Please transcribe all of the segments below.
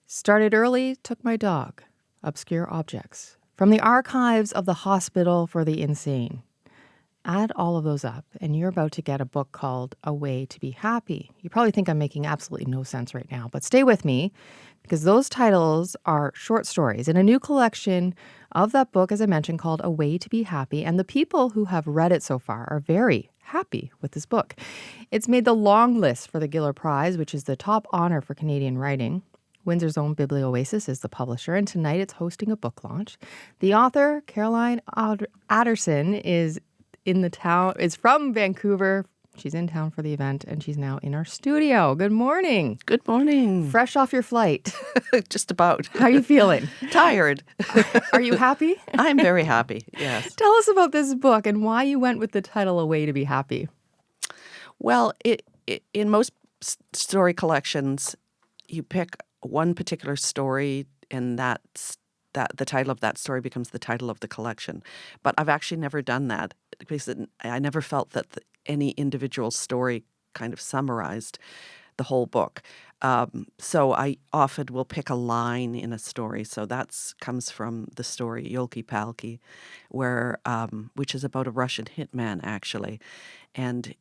Started early, took my dog. Obscure objects. From the archives of the Hospital for the Insane. Add all of those up, and you're about to get a book called A Way to Be Happy. You probably think I'm making absolutely no sense right now, but stay with me, because those titles are short stories in a new collection of that book, as I mentioned, called A Way to Be Happy. And the people who have read it so far are very happy with this book. It's made the long list for the Giller Prize, which is the top honor for Canadian writing. Windsor's own Biblioasis is the publisher, and tonight it's hosting a book launch. The author, Caroline Adderson, is from Vancouver. She's in town for the event, and she's now in our studio. Good morning. Good morning. Fresh off your flight. Just about. How are you feeling? Tired. Are you happy? I'm very happy, yes. Tell us about this book and why you went with the title A Way to Be Happy. Well, in most story collections, you pick one particular story, and that the title of that story becomes the title of the collection. But I've actually never done that because I never felt that any individual story kind of summarized the whole book. So I often will pick a line in a story. So that comes from the story Yolki Palki, which is about a Russian hitman, actually. And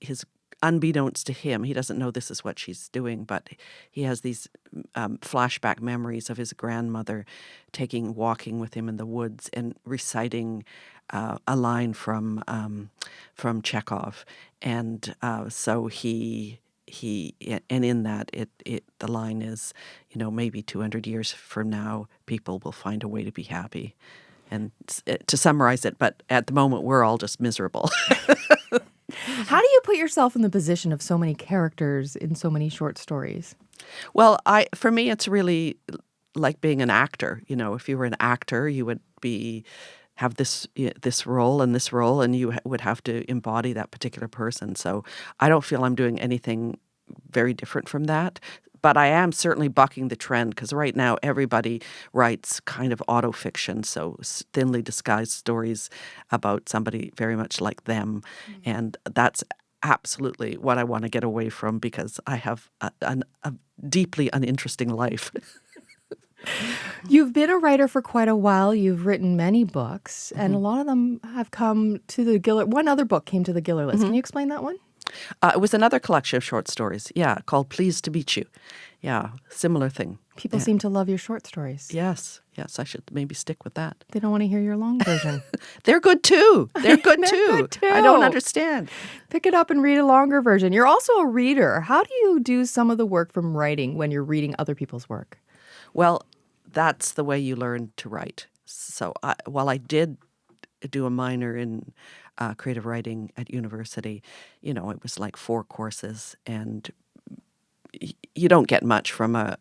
unbeknownst to him, he doesn't know this is what she's doing, but he has these flashback memories of his grandmother walking with him in the woods and reciting a line from Chekhov, and so he and in that the line is, maybe 200 years from now, people will find a way to be happy, and to summarize it. But at the moment, we're all just miserable. How do you put yourself in the position of so many characters in so many short stories? Well, for me, it's really like being an actor. If you were an actor, you would have this role and this role, and you would have to embody that particular person. So I don't feel I'm doing anything very different from that. But I am certainly bucking the trend, because right now everybody writes kind of autofiction, so thinly disguised stories about somebody very much like them. Mm-hmm. And that's absolutely what I want to get away from, because I have a deeply uninteresting life. You've been a writer for quite a while. You've written many books, and a lot of them have come to the Giller. One other book came to the Giller list. Mm-hmm. Can you explain that one? It was another collection of short stories, called Pleased to Meet You. Yeah, similar thing. People seem to love your short stories. Yes, I should maybe stick with that. They don't want to hear your long version. They're good too. They're good too. I don't understand. Pick it up and read a longer version. You're also a reader. How do you do some of the work from writing when you're reading other people's work? Well, that's the way you learn to write. So while I did do a minor in creative writing at university, it was like 4 courses, and you don't get much from a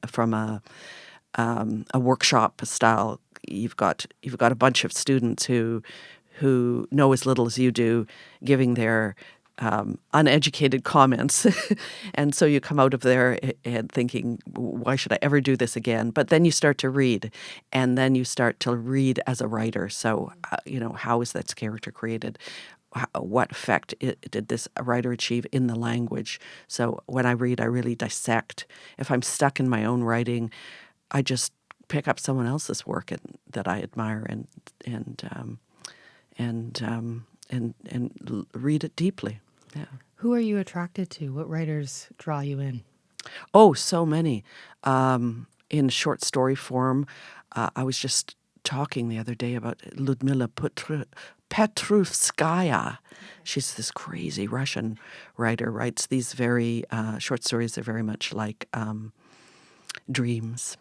workshop style. You've got a bunch of students who know as little as you do, giving their uneducated comments, and so you come out of there and thinking, why should I ever do this again? But then you start to read, and then you start to read as a writer. So how is that character created? What effect did this writer achieve in the language? So when I read, I really dissect. If I'm stuck in my own writing, I just pick up someone else's work that I admire and read it deeply. Yeah. Who are you attracted to? What writers draw you in? Oh, so many. In short story form, I was just talking the other day about Ludmila Petruvskaya. She's this crazy Russian writer, writes these very short stories. They're very much like dreams.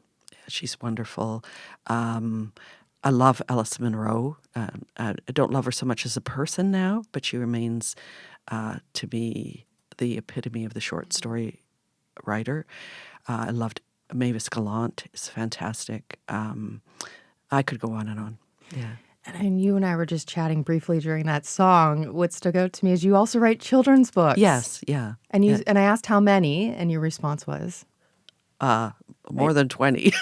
She's wonderful. I love Alice Munro. I don't love her so much as a person now, but she remains to be the epitome of the short story writer. I loved Mavis Gallant. It's fantastic. I could go on and on. Yeah. And you and I were just chatting briefly during that song. What stuck out to me is you also write children's books. Yes, yeah. And I asked how many, and your response was? More than 20.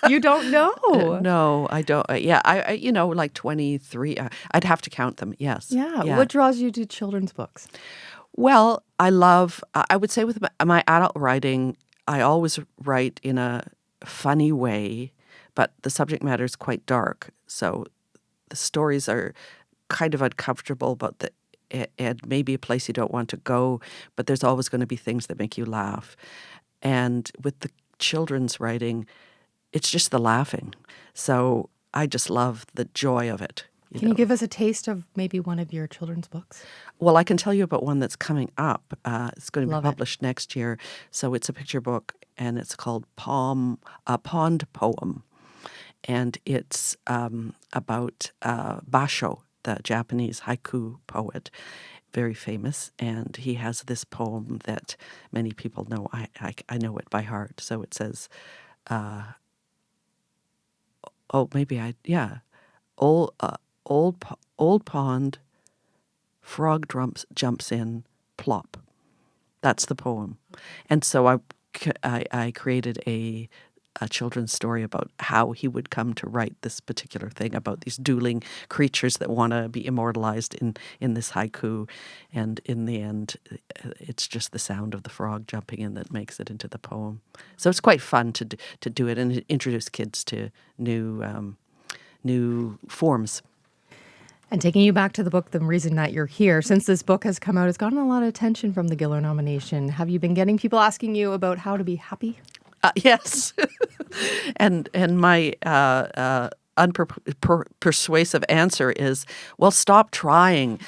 You don't know? No, I don't. I like 23. I'd have to count them, yes. Yeah. What draws you to children's books? Well, I would say with my adult writing, I always write in a funny way, but the subject matter is quite dark. So the stories are kind of uncomfortable, but it may be a place you don't want to go, but there's always going to be things that make you laugh. And with the children's writing, it's just the laughing. So I just love the joy of it. Can you give us a taste of maybe one of your children's books? Well, I can tell you about one that's coming up. It's going to be Love it. published next year. So it's a picture book, and it's called A Pond Poem. And it's about Basho, the Japanese haiku poet, very famous. And he has this poem that many people know. I know it by heart. So it says, old pond, frog jumps in, plop. That's the poem. And so I created a children's story about how he would come to write this particular thing about these dueling creatures that want to be immortalized in this haiku. And in the end, it's just the sound of the frog jumping in that makes it into the poem. So it's quite fun to do it and introduce kids to new forms. And taking you back to the book, the reason that you're here, since this book has come out, it's gotten a lot of attention from the Giller nomination. Have you been getting people asking you about how to be happy? Yes. and my unpersuasive answer is, well, stop trying.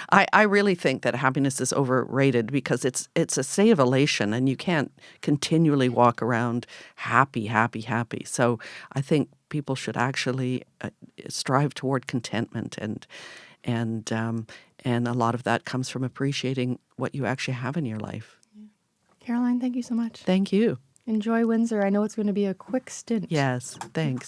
I really think that happiness is overrated because it's a state of elation, and you can't continually walk around happy. So I think people should actually strive toward contentment, and a lot of that comes from appreciating what you actually have in your life. Caroline, thank you so much. Thank you. Enjoy Windsor. I know it's going to be a quick stint. Yes, thanks.